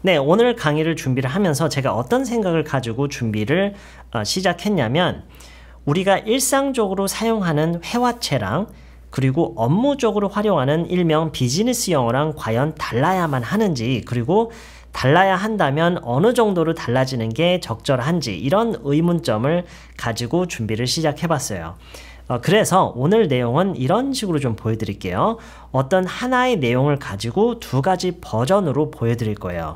네, 오늘 강의를 준비를 하면서 제가 어떤 생각을 가지고 준비를 시작했냐면 우리가 일상적으로 사용하는 회화체랑 그리고 업무적으로 활용하는 일명 비즈니스 영어랑 과연 달라야만 하는지, 그리고 달라야 한다면 어느 정도로 달라지는 게 적절한지, 이런 의문점을 가지고 준비를 시작해봤어요. 그래서 오늘 내용은 이런 식으로 좀 보여드릴게요. 어떤 하나의 내용을 가지고 두 가지 버전으로 보여드릴 거예요.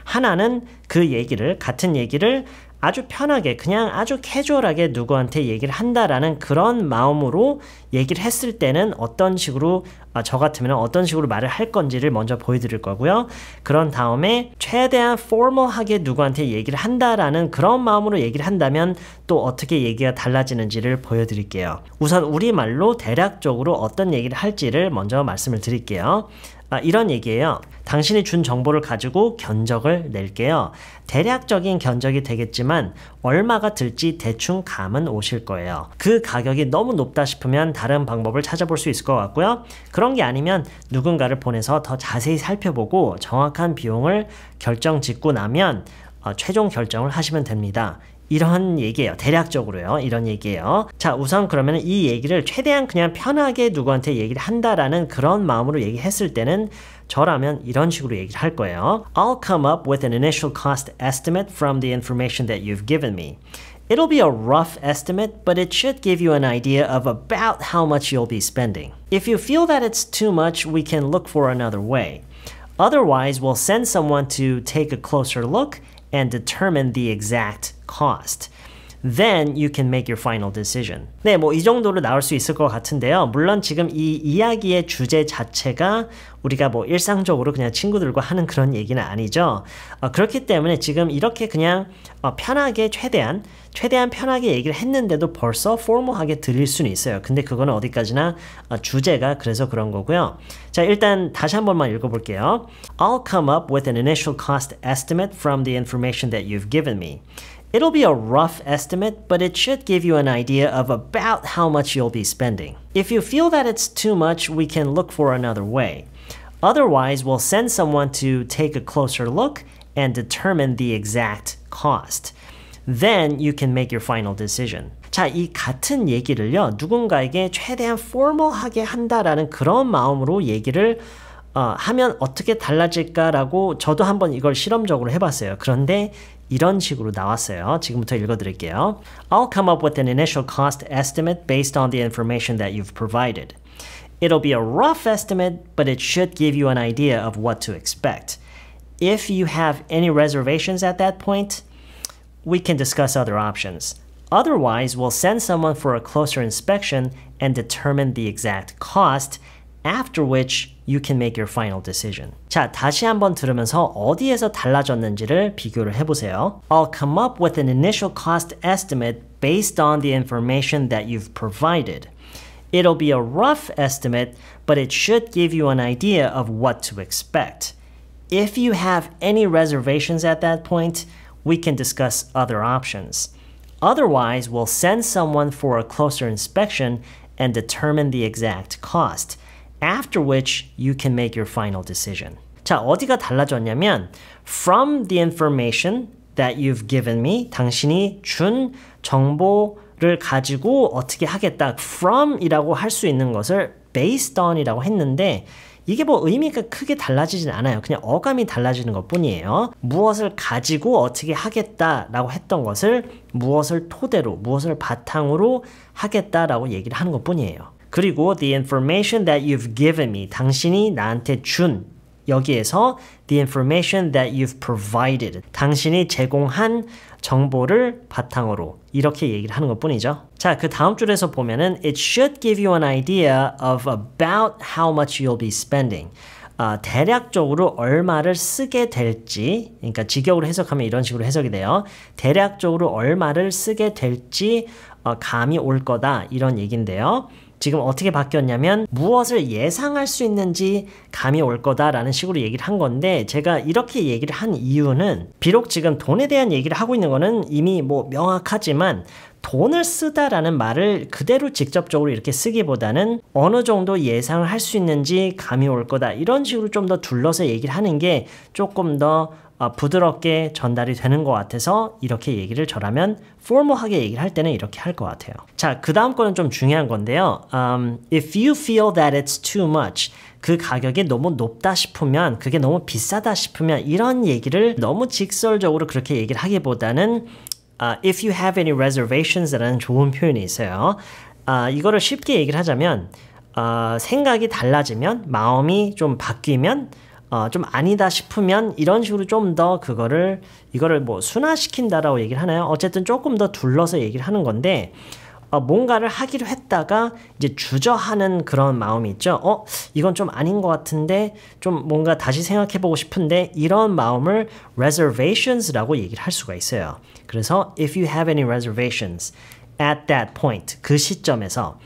하나는 그 얘기를, 같은 얘기를 아주 편하게 그냥 아주 캐주얼하게 누구한테 얘기를 한다라는 그런 마음으로 얘기를 했을 때는 어떤 식으로 저 같으면 어떤 식으로 말을 할 건지를 먼저 보여드릴 거고요. 그런 다음에 최대한 포멀하게 누구한테 얘기를 한다라는 그런 마음으로 얘기를 한다면 또 어떻게 얘기가 달라지는지를 보여드릴게요. 우선 우리말로 대략적으로 어떤 얘기를 할지를 먼저 말씀을 드릴게요. 이런 얘기예요. 당신이 준 정보를 가지고 견적을 낼게요. 대략적인 견적이 되겠지만 얼마가 들지 대충 감은 오실 거예요. 그 가격이 너무 높다 싶으면 다른 방법을 찾아볼 수 있을 것 같고요. 그런 게 아니면 누군가를 보내서 더 자세히 살펴보고 정확한 비용을 결정 짓고 나면 최종 결정을 하시면 됩니다. 이런 얘기예요. 대략적으로요. 이런 얘기예요. 자, 우선 그러면 이 얘기를 최대한 그냥 편하게 누구한테 얘기를 한다라는 그런 마음으로 얘기했을 때는 저라면 이런 식으로 얘기를 할 거예요. I'll come up with an initial cost estimate from the information that you've given me. It'll be a rough estimate, but it should give you an idea of about how much you'll be spending. If you feel that it's too much, we can look for another way. Otherwise, we'll send someone to take a closer look and determine the exact cost. Then you can make your final decision. 네, 뭐 이 정도로 나올 수 있을 것 같은데요. 물론 지금 이 이야기의 주제 자체가 우리가 뭐 일상적으로 그냥 친구들과 하는 그런 얘기는 아니죠. 그렇기 때문에 지금 이렇게 그냥 편하게 최대한 편하게 얘기를 했는데도 벌써 포멀하게 들릴 수는 있어요. 근데 그거는 어디까지나 주제가 그래서 그런 거고요. 자, 일단 다시 한 번만 읽어볼게요. I'll come up with an initial cost estimate from the information that you've given me. It'll be a rough estimate, but it should give you an idea of about how much you'll be spending. If you feel that it's too much, we can look for another way. Otherwise, we'll send someone to take a closer look and determine the exact cost. Then you can make your final decision. 자, 이 같은 얘기를요, 누군가에게 최대한 포멀하게 한다라는 그런 마음으로 얘기를 하면 어떻게 달라질까라고 저도 한번 이걸 실험적으로 해봤어요. 그런데 이런 식으로 나왔어요. 지금부터 읽어드릴게요. I'll come up with an initial cost estimate based on the information that you've provided. It'll be a rough estimate, but it should give you an idea of what to expect. If you have any reservations at that point, we can discuss other options. Otherwise, we'll send someone for a closer inspection and determine the exact cost, after which you can make your final decision. 자, 다시 한번 들으면서 어디에서 달라졌는지를 비교를 해보세요. I'll come up with an initial cost estimate based on the information that you've provided. It'll be a rough estimate, but it should give you an idea of what to expect. If you have any reservations at that point, we can discuss other options. Otherwise, we'll send someone for a closer inspection and determine the exact cost. After which you can make your final decision. 자, 어디가 달라졌냐면 from the information that you've given me, 당신이 준 정보를 가지고 어떻게 하겠다. from이라고 할 수 있는 것을 based on이라고 했는데 이게 뭐 의미가 크게 달라지진 않아요. 그냥 어감이 달라지는 것뿐이에요. 무엇을 가지고 어떻게 하겠다라고 했던 것을 무엇을 토대로, 무엇을 바탕으로 하겠다라고 얘기를 하는 것뿐이에요. 그리고 the information that you've given me, 당신이 나한테 준, 여기에서 the information that you've provided, 당신이 제공한 정보를 바탕으로 이렇게 얘기를 하는 것뿐이죠. 자, 그 다음 줄에서 보면은 it should give you an idea of about how much you'll be spending. 대략적으로 얼마를 쓰게 될지, 그러니까 직역으로 해석하면 이런 식으로 해석이 돼요. 대략적으로 얼마를 쓰게 될지 감이 올 거다, 이런 얘기인데요. 지금 어떻게 바뀌었냐면 무엇을 예상할 수 있는지 감이 올 거다라는 식으로 얘기를 한 건데, 제가 이렇게 얘기를 한 이유는 비록 지금 돈에 대한 얘기를 하고 있는 거는 이미 뭐 명확하지만 돈을 쓰다라는 말을 그대로 직접적으로 이렇게 쓰기보다는 어느 정도 예상을 할 수 있는지 감이 올 거다, 이런 식으로 좀 더 둘러서 얘기를 하는 게 조금 더 부드럽게 전달이 되는 것 같아서 이렇게 얘기를 저라면 formal하게 얘기를 할 때는 이렇게 할 것 같아요. 자, 그 다음 거는 좀 중요한 건데요. If you feel that it's too much, 그 가격이 너무 높다 싶으면, 그게 너무 비싸다 싶으면 이런 얘기를 너무 직설적으로 그렇게 얘기를 하기보다는 if you have any reservations 라는 좋은 표현이 있어요. 이거를 쉽게 얘기를 하자면 생각이 달라지면, 마음이 좀 바뀌면, 좀 아니다 싶으면 이런 식으로 좀 더 이거를 뭐 순화시킨다라고 얘기를 하나요? 어쨌든 조금 더 둘러서 얘기를 하는 건데 뭔가를 하기로 했다가 이제 주저하는 그런 마음이 있죠. 이건 좀 아닌 것 같은데 좀 뭔가 다시 생각해보고 싶은데 이런 마음을 reservations라고 얘기를 할 수가 있어요. 그래서 if you have any reservations at that point, 그 시점에서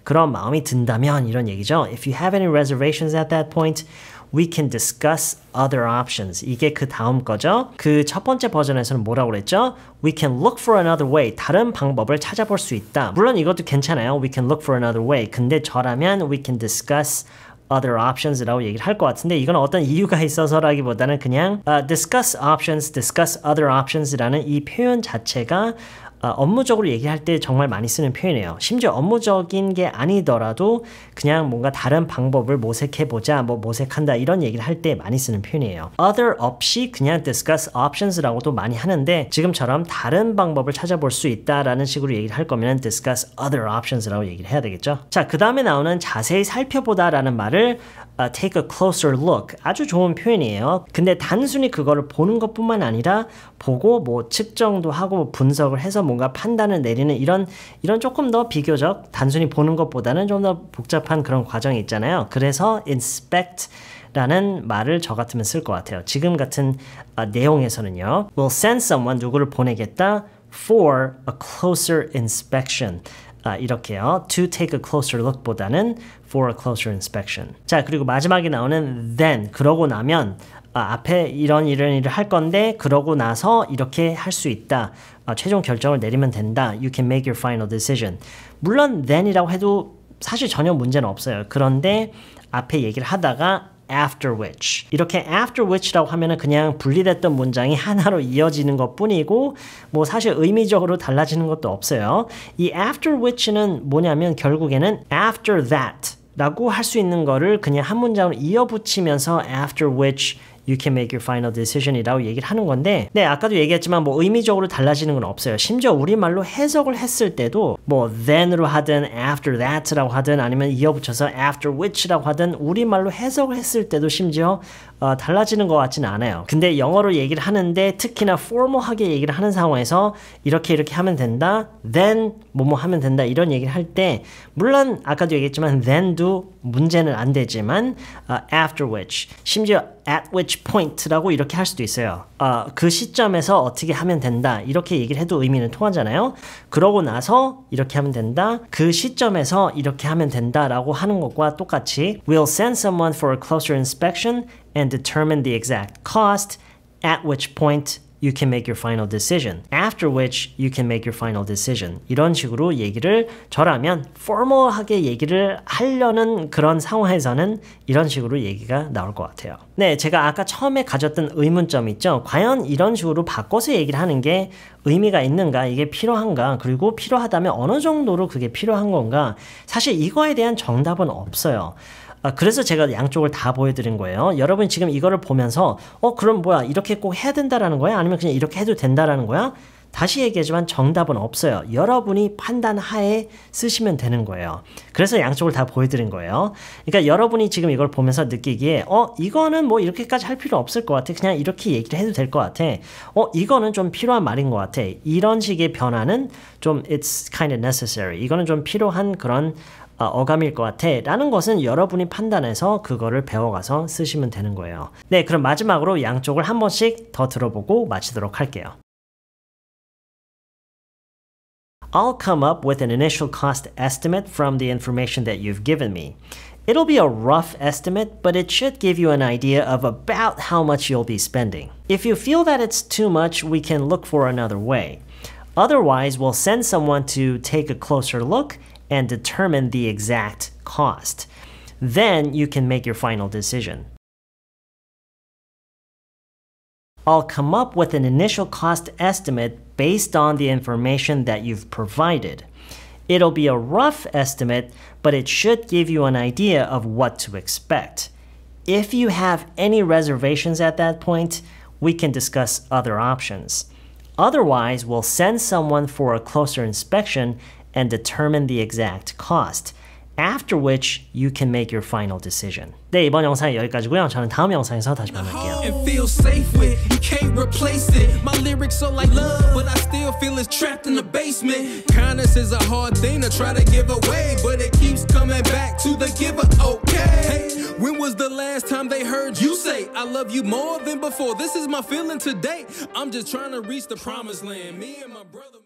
그런 마음이 든다면 이런 얘기죠. If you have any reservations at that point, we can discuss other options. 이게 그 다음 거죠. 그 첫 번째 버전에서는 뭐라고 그랬죠? We can look for another way. 다른 방법을 찾아볼 수 있다. 물론 이것도 괜찮아요. We can look for another way. 근데 저라면 we can discuss other options라고 얘기를 할 것 같은데 이건 어떤 이유가 있어서라기보다는 그냥 discuss options, discuss other options라는 이 표현 자체가 업무적으로 얘기할 때 정말 많이 쓰는 표현이에요. 심지어 업무적인 게 아니더라도 그냥 뭔가 다른 방법을 모색해보자, 뭐 모색한다 이런 얘기를 할 때 많이 쓰는 표현이에요. other 없이 그냥 discuss options라고도 많이 하는데 지금처럼 다른 방법을 찾아볼 수 있다라는 식으로 얘기를 할 거면 discuss other options라고 얘기를 해야 되겠죠. 자, 그 다음에 나오는 자세히 살펴보다라는 말을 take a closer look. 아주 좋은 표현이에요. 근데 단순히 그거를 보는 것뿐만 아니라 보고 뭐 측정도 하고 분석을 해서 뭔가 판단을 내리는 이런 조금 더 비교적 단순히 보는 것보다는 좀 더 복잡한 그런 과정이 있잖아요. 그래서 inspect 라는 말을 저 같으면 쓸 것 같아요. 지금 같은 내용에서는요. We'll send someone, 누구를 보내겠다 for a closer inspection. 이렇게요. To take a closer look 보다는 for a closer inspection. 자, 그리고 마지막에 나오는 then, 그러고 나면 앞에 이런 일을 할 건데 그러고 나서 이렇게 할 수 있다. 최종 결정을 내리면 된다. You can make your final decision. 물론 then이라고 해도 사실 전혀 문제는 없어요. 그런데 앞에 얘기를 하다가 after which. 이렇게 after which라고 하면은 그냥 분리됐던 문장이 하나로 이어지는 것 뿐이고 뭐 사실 의미적으로 달라지는 것도 없어요. 이 after which는 뭐냐면 결국에는 after that 라고 할 수 있는 거를 그냥 한 문장으로 이어붙이면서 after which you can make your final decision 이라고 얘기를 하는 건데 네, 아까도 얘기했지만 뭐 의미적으로 달라지는 건 없어요. 심지어 우리말로 해석을 했을 때도 뭐 then으로 하든 after that라고 하든 아니면 이어붙여서 after which라고 하든 우리말로 해석을 했을 때도 심지어 달라지는 것 같지는 않아요. 근데 영어로 얘기를 하는데 특히나 formal하게 얘기를 하는 상황에서 이렇게 하면 된다, then 뭐뭐 하면 된다 이런 얘기를 할 때 물론 아까도 얘기했지만 then도 문제는 안 되지만 after which, 심지어 at which point라고 이렇게 할 수도 있어요. 그 시점에서 어떻게 하면 된다 이렇게 얘기를 해도 의미는 통하잖아요. 그러고 나서 이렇게 하면 된다, 그 시점에서 이렇게 하면 된다라고 하는 것과 똑같이 We'll send someone for a closer inspection and determine the exact cost, at which point you can make your final decision. After which you can make your final decision. 이런 식으로 얘기를 저라면 formal하게 얘기를 하려는 그런 상황에서는 이런 식으로 얘기가 나올 것 같아요. 네, 제가 아까 처음에 가졌던 의문점 있죠? 과연 이런 식으로 바꿔서 얘기를 하는 게 의미가 있는가? 이게 필요한가? 그리고 필요하다면 어느 정도로 그게 필요한 건가? 사실 이거에 대한 정답은 없어요. 그래서 제가 양쪽을 다 보여드린 거예요. 여러분 지금 이거를 보면서 그럼 뭐야 이렇게 꼭 해야 된다라는 거야? 아니면 그냥 이렇게 해도 된다라는 거야? 다시 얘기하지만 정답은 없어요. 여러분이 판단하에 쓰시면 되는 거예요. 그래서 양쪽을 다 보여드린 거예요. 그러니까 여러분이 지금 이걸 보면서 느끼기에 이거는 뭐 이렇게까지 할 필요 없을 것 같아. 그냥 이렇게 얘기를 해도 될 것 같아. 이거는 좀 필요한 말인 것 같아. 이런 식의 변화는 좀 it's kind of necessary. 이거는 좀 필요한 그런 어감일 것 같아 라는 것은 여러분이 판단해서 그거를 배워가서 쓰시면 되는 거예요. 네, 그럼 마지막으로 양쪽을 한 번씩 더 들어보고 마치도록 할게요. I'll come up with an initial cost estimate from the information that you've given me. It'll be a rough estimate, but it should give you an idea of about how much you'll be spending. If you feel that it's too much, we can look for another way. Otherwise, we'll send someone to take a closer look and determine the exact cost. Then you can make your final decision. I'll come up with an initial cost estimate based on the information that you've provided. It'll be a rough estimate, but it should give you an idea of what to expect. If you have any reservations at that point, we can discuss other options. Otherwise, we'll send someone for a closer inspection and determine the exact cost. After which you can make your final decision. 네, 이번 영상이 여기까지고요. 저는 다음 영상에서 다시 만날게요. And feel safe with, you can't replace it. My lyrics are like love, but I still feel it's trapped in the basement. Kindness is a hard thing to try to give away, but it keeps coming back to the giver. Okay. Hey, when was the last time they heard you say I love you more than before? This is my feeling today. I'm just trying to reach the promised land. Me and my brother.